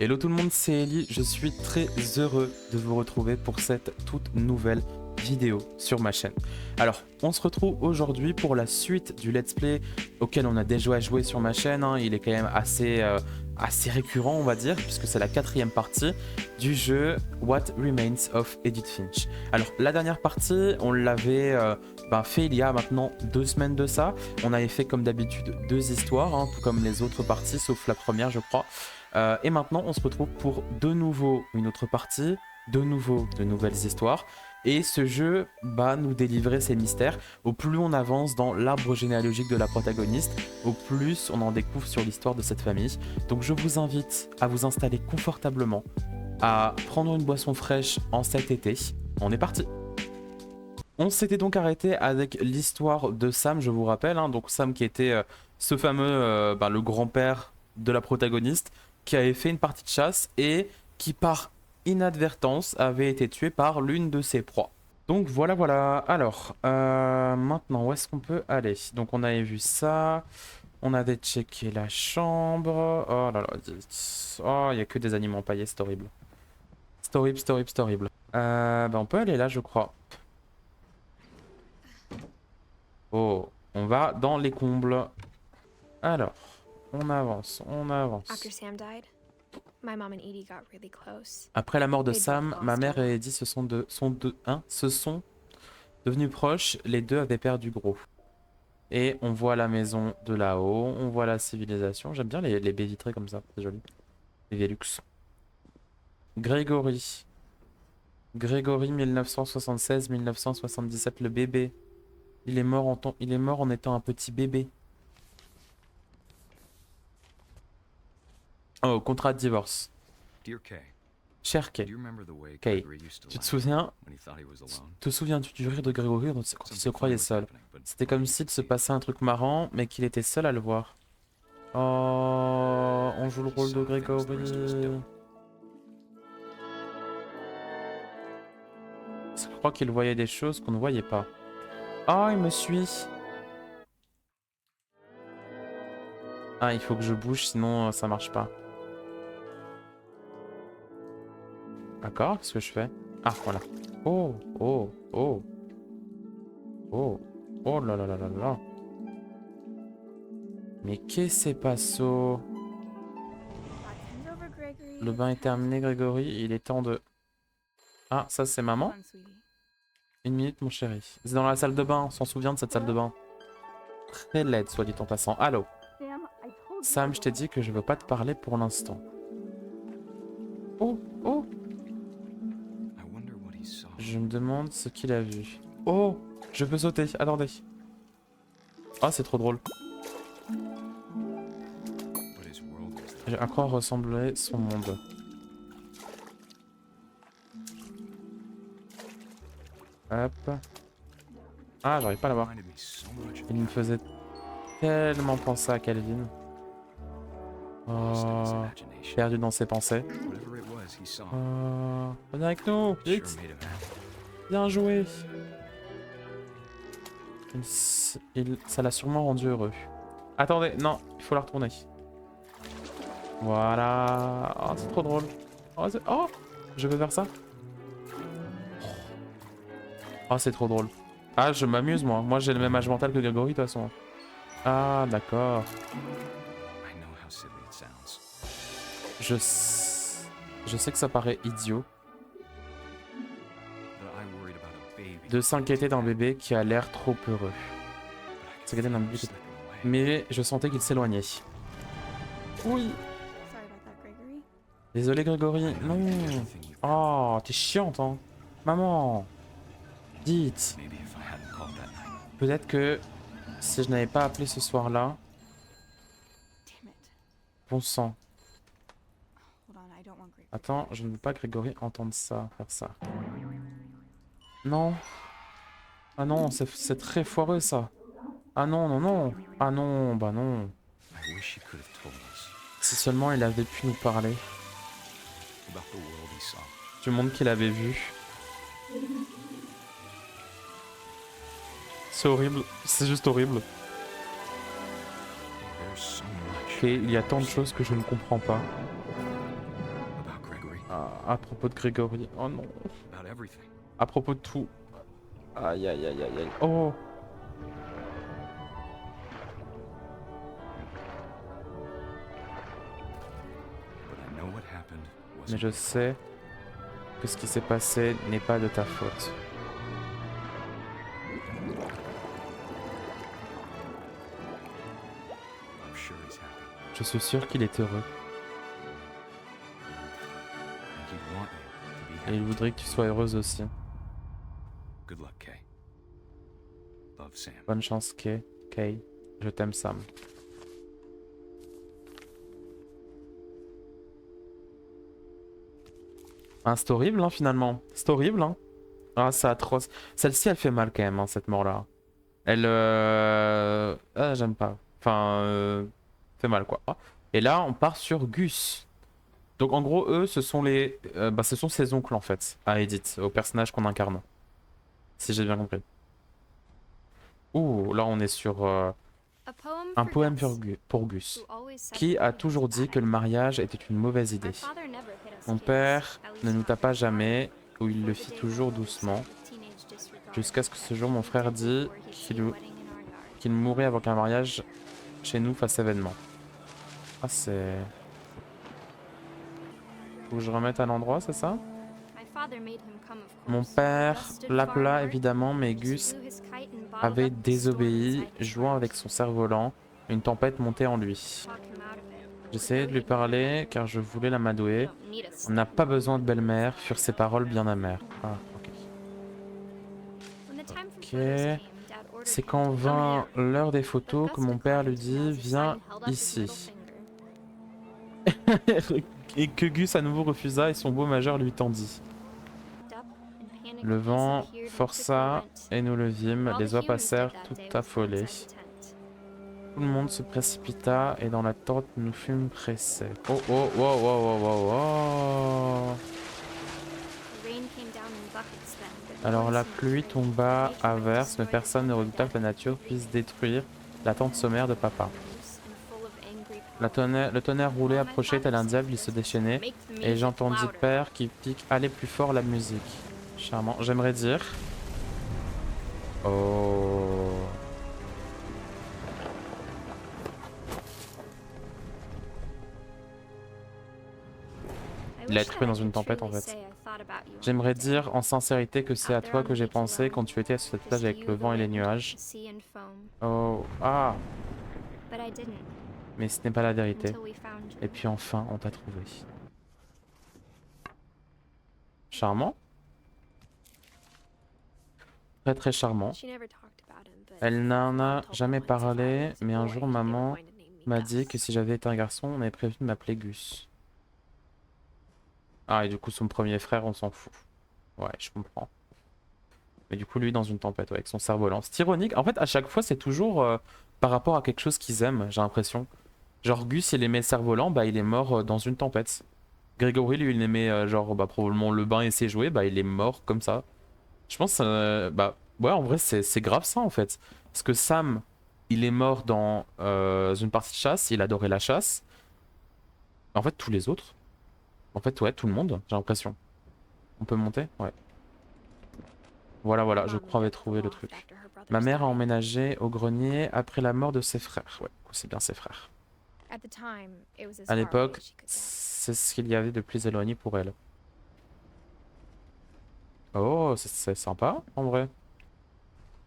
Hello tout le monde, c'est Ellie, je suis très heureux de vous retrouver pour cette toute nouvelle vidéo sur ma chaîne. Alors, on se retrouve aujourd'hui pour la suite du let's play auquel on a déjà joué sur ma chaîne, hein. Il est quand même assez récurrent on va dire, puisque c'est la 4e partie du jeu What Remains of Edith Finch. Alors, la dernière partie, on l'avait fait il y a maintenant 2 semaines de ça. On avait fait comme d'habitude 2 histoires, hein, tout comme les autres parties, sauf la première je crois. Et maintenant on se retrouve pour de nouveau une autre partie, de nouveau de nouvelles histoires. Et ce jeu va nous délivrer ces mystères. Au plus on avance dans l'arbre généalogique de la protagoniste, au plus on en découvre sur l'histoire de cette famille. Donc je vous invite à vous installer confortablement, à prendre une boisson fraîche en cet été. On est parti! On s'était donc arrêté avec l'histoire de Sam, je vous rappelle, hein. Donc Sam qui était ce fameux, le grand-père de la protagoniste, qui avait fait une partie de chasse et qui par inadvertance avait été tué par l'une de ses proies. Donc voilà, voilà. Alors, maintenant, où est-ce qu'on peut aller? Donc on avait vu ça, on avait checké la chambre. Oh là là, oh, il n'y a que des animaux empaillés, c'est horrible. C'est horrible, c'est horrible, c'est horrible. On peut aller là, je crois. Oh, on va dans les combles. Alors, on avance, on avance. Après la mort de Sam, ma mère et Eddie se sont devenus proches. Les deux avaient perdu gros. Et on voit la maison de là-haut, on voit la civilisation. J'aime bien les baies vitrées comme ça, c'est joli. Les Velux. Grégory. Grégory 1976-1977, le bébé. Il est mort en étant un petit bébé. Oh, contrat de divorce. Cher Kay, tu te souviens-tu du rire de Grégory quand il se croyait seul? C'était comme s'il se passait un truc marrant, mais qu'il était seul à le voir. Oh, on joue le rôle de Grégory. Je crois qu'il voyait des choses qu'on ne voyait pas. Oh, il me suit. Ah, il faut que je bouge, sinon ça marche pas. D'accord, qu'est-ce que je fais? Ah, voilà. Oh, oh, oh. Oh, oh là là là là là. Mais qu'est-ce qui se passe? Le bain est terminé, Grégory. Il est temps de... Ah, ça c'est maman. 1 minute, mon chéri. C'est dans la salle de bain, on s'en souvient de cette salle de bain. Très laide, soit dit en passant. Allô? Sam, je t'ai dit que je veux pas te parler pour l'instant. Oh, oh. Je me demande ce qu'il a vu. Oh, je peux sauter, attendez. Ah, c'est trop drôle. À quoi ressemblait son monde? Hop. Ah, j'arrive pas à la voir. Il me faisait tellement penser à Calvin. Oh, perdu dans ses pensées. Oh, venez avec nous, vite. Bien joué. Ça l'a sûrement rendu heureux. Attendez, non, il faut la retourner. Voilà. Oh, c'est trop drôle. Oh, oh, je veux faire ça. Oh, c'est trop drôle. Ah, je m'amuse, moi. Moi, j'ai le même âge mental que Grégory, de toute façon. Ah, d'accord. Je sais que ça paraît idiot de s'inquiéter d'un bébé qui a l'air trop heureux. Mais je sentais qu'il s'éloignait. Oui. Désolé Grégory. Non. Oh, t'es chiante, hein. Maman. Dites. Peut-être que si je n'avais pas appelé ce soir-là... Bon sang. Attends, je ne veux pas Grégory entendre ça, faire ça. Non. Ah non, c'est très foireux ça. Ah non, non, non. Ah non, bah non. Si seulement il avait pu nous parler du monde qu'il avait vu. C'est horrible, c'est juste horrible. Et il y a tant de choses que je ne comprends pas. À propos de Grégory. Oh non. À propos de tout. Aïe aïe aïe aïe aïe. Oh. Mais je sais que ce qui s'est passé n'est pas de ta faute. Je suis sûr qu'il est heureux. Et il voudrait que tu sois heureuse aussi. Bonne chance, Kay. Kay, je t'aime, Sam. Ah, c'est horrible, hein, finalement. C'est horrible, hein. Ah, c'est atroce. Celle-ci, elle fait mal quand même, hein, cette mort-là. Elle... Ah, j'aime pas. Enfin, fait mal, quoi. Et là, on part sur Gus. Donc, en gros, eux, ce sont les... bah, ce sont ses oncles, en fait, à Edith, au personnage qu'on incarne. Si j'ai bien compris. Ouh, là, on est sur... un poème pour Gus, qui a toujours dit que le mariage était une mauvaise idée. Mon père ne nous tapa jamais, ou il le fit toujours doucement, jusqu'à ce que ce jour mon frère dit qu'il mourrait avant qu'un mariage chez nous fasse événement. Ah, c'est... Faut que je remette à l'endroit, c'est ça? Mon père l'appela évidemment, mais Gus avait désobéi, jouant avec son cerf-volant. Une tempête montait en lui. J'essayais de lui parler car je voulais l'amadouer. On n'a pas besoin de belle-mère, furent ses paroles bien amères. Ah, ok. Ok. C'est quand vint l'heure des photos que mon père lui dit viens ici. Et que Gus à nouveau refusa et son beau majeur lui tendit. Le vent força et nous le vîmes. Les oies passèrent tout affolées. Tout le monde se précipita et dans la tente nous fûmes pressés. Oh oh, wow, wow, wow, wow, wow. Alors la pluie tomba à verse, mais personne ne redouta que la nature puisse détruire la tente sommaire de papa. Le tonnerre roulait, approchait tel un diable, il se déchaînait, et j'entendis père qui pique, allez plus fort la musique. Charmant, j'aimerais dire... Oh... Il a été pris dans une tempête en fait. J'aimerais dire en sincérité que c'est à toi que j'ai pensé quand tu étais sur cette plage avec le vent et les nuages. Oh, ah! Mais ce n'est pas la vérité. Et puis enfin, on t'a trouvé. Charmant. Très très charmant. Elle n'en a jamais parlé, mais un jour maman m'a dit que si j'avais été un garçon, on avait prévu de m'appeler Gus. Ah, et du coup, son premier frère, on s'en fout. Ouais, je comprends. Mais du coup, lui, dans une tempête, ouais, avec son cerf-volant. C'est ironique. En fait, à chaque fois, c'est toujours par rapport à quelque chose qu'ils aiment, j'ai l'impression. Genre, Gus, il aimait le cerf-volant, bah, il est mort dans une tempête. Grégory, lui, il aimait, genre, bah, probablement le bain et ses jouets, bah, il est mort comme ça. Je pense, bah, ouais, en vrai, c'est grave ça, en fait. Parce que Sam, il est mort dans une partie de chasse, il adorait la chasse. En fait, tous les autres. En fait, ouais, tout le monde, j'ai l'impression. On peut monter? Ouais. Voilà, voilà, je crois avoir trouvé le truc. Ma mère a emménagé au grenier après la mort de ses frères. Ouais, c'est bien ses frères. À l'époque, c'est ce qu'il y avait de plus éloigné pour elle. Oh, c'est sympa, en vrai.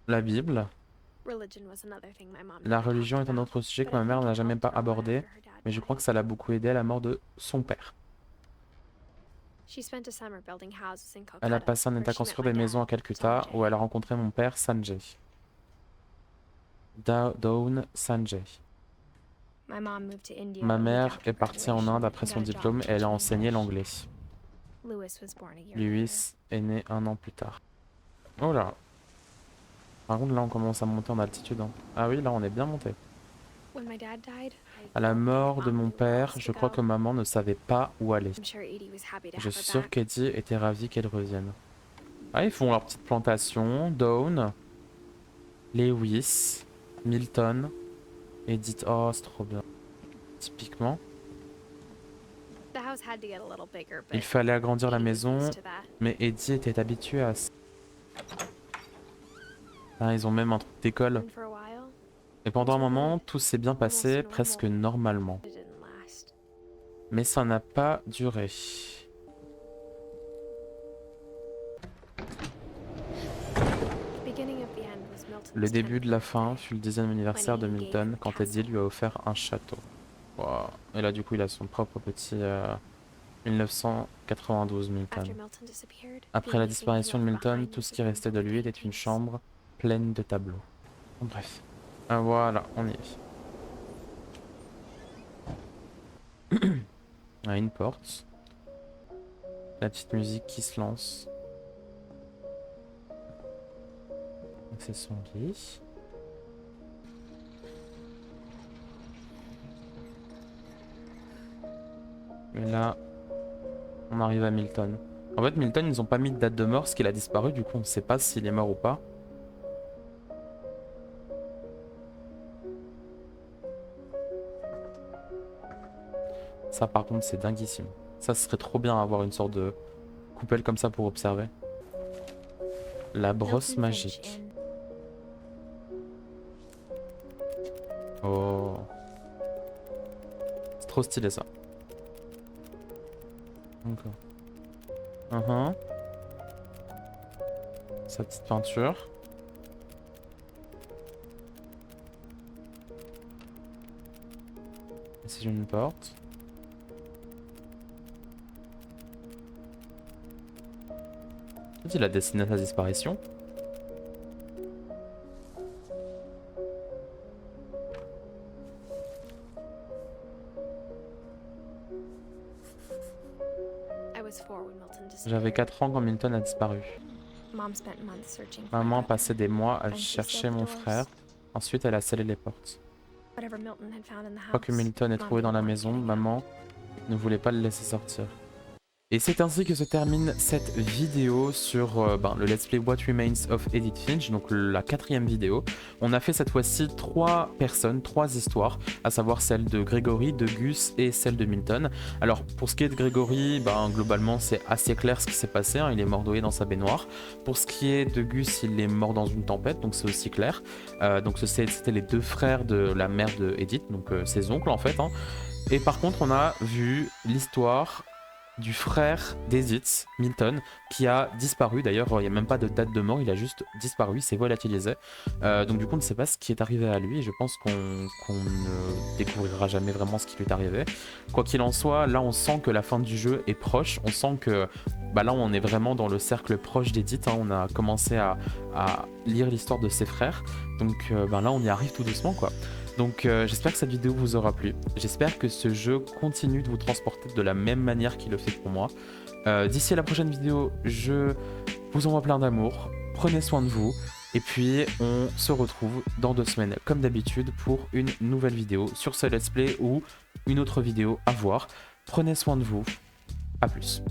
La Bible. La religion est un autre sujet que ma mère n'a jamais pas abordé, mais je crois que ça l'a beaucoup aidé à la mort de son père. Elle a passé un été à construire des maisons à Calcutta, où elle a rencontré mon père, Sanjay. Dawn Sanjay. Ma mère est partie en Inde après son diplôme et elle a enseigné l'anglais. Lewis est né 1 an plus tard. Oh là. Par contre, là, on commence à monter en altitude. Hein. Ah oui, là, on est bien monté. À la mort de mon père, je crois que maman ne savait pas où aller. Je suis sûr qu'Eddie était ravi qu'elle revienne. Ah, ils font leur petite plantation. Dawn, Lewis, Milton, Edith. Oh, c'est trop bien. Typiquement. Il fallait agrandir la maison, mais Eddie était habitué à ça. Ah, ils ont même un truc d'école. Et pendant un moment, tout s'est bien passé, presque normalement. Mais ça n'a pas duré. Le début de la fin fut le 10e anniversaire de Milton quand Eddie lui a offert un château. Wow. Et là du coup il a son propre petit 1992 Milton. Après la disparition de Milton, tout ce qui restait de lui était une chambre pleine de tableaux. Bon, bref. Ah, voilà, on y est. Ah, une porte. La petite musique qui se lance. C'est son lit. Et là, on arrive à Milton. En fait, Milton, ils ont pas mis de date de mort, parce qu'il a disparu, du coup, on ne sait pas s'il est mort ou pas. Ça, par contre, c'est dinguissime. Ça, ce serait trop bien avoir une sorte de coupelle comme ça pour observer. La brosse magique. Oh. C'est trop stylé, ça. Encore. Sa petite peinture. C'est une porte. Il a dessiné sa disparition. J'avais 4 ans quand Milton a disparu. Maman a passé des mois à chercher mon frère. Ensuite, elle a scellé les portes. Quoi que Milton ait trouvé dans la maison, maman ne voulait pas le laisser sortir. Et c'est ainsi que se termine cette vidéo sur le Let's Play What Remains of Edith Finch, donc la 4e vidéo. On a fait cette fois-ci 3 personnes, 3 histoires, à savoir celle de Gregory, de Gus et celle de Milton. Alors pour ce qui est de Gregory, globalement c'est assez clair ce qui s'est passé, hein, il est mort noyé dans sa baignoire. Pour ce qui est de Gus, il est mort dans une tempête, donc c'est aussi clair. Donc c'était les 2 frères de la mère de Edith, donc ses oncles en fait. Hein. Et par contre on a vu l'histoire du frère d'Edith, Milton, qui a disparu. D'ailleurs, il n'y a même pas de date de mort, il a juste disparu, il s'est volatilisé. Donc du coup, on ne sait pas ce qui est arrivé à lui, et je pense qu'on ne découvrira jamais vraiment ce qui lui est arrivé. Quoi qu'il en soit, là, on sent que la fin du jeu est proche, on sent que là, on est vraiment dans le cercle proche d'Edith, hein. On a commencé à lire l'histoire de ses frères, donc là, on y arrive tout doucement, quoi. Donc j'espère que cette vidéo vous aura plu, j'espère que ce jeu continue de vous transporter de la même manière qu'il le fait pour moi. D'ici à la prochaine vidéo, je vous envoie plein d'amour, prenez soin de vous, et puis on se retrouve dans 2 semaines comme d'habitude pour une nouvelle vidéo sur ce let's play ou une autre vidéo à voir. Prenez soin de vous, à plus.